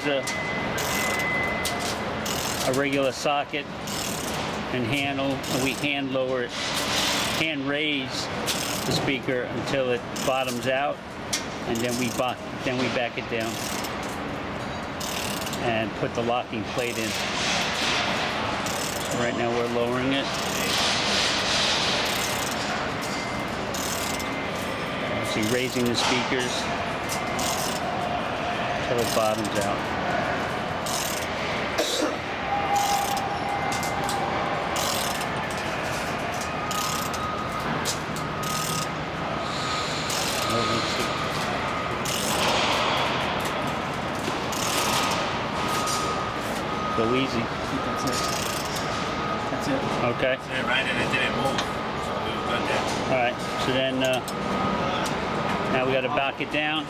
a regular socket and handle, and we hand lower it, hand raise the speaker until it bottoms out, and then we back it down and put the locking plate in. So right now we're lowering it. See, raising the speakers until it bottoms out. Go easy. That's it. That's it. Okay. That's it, right, and it didn't move, so we were good there. All right. So then now we got to back it down.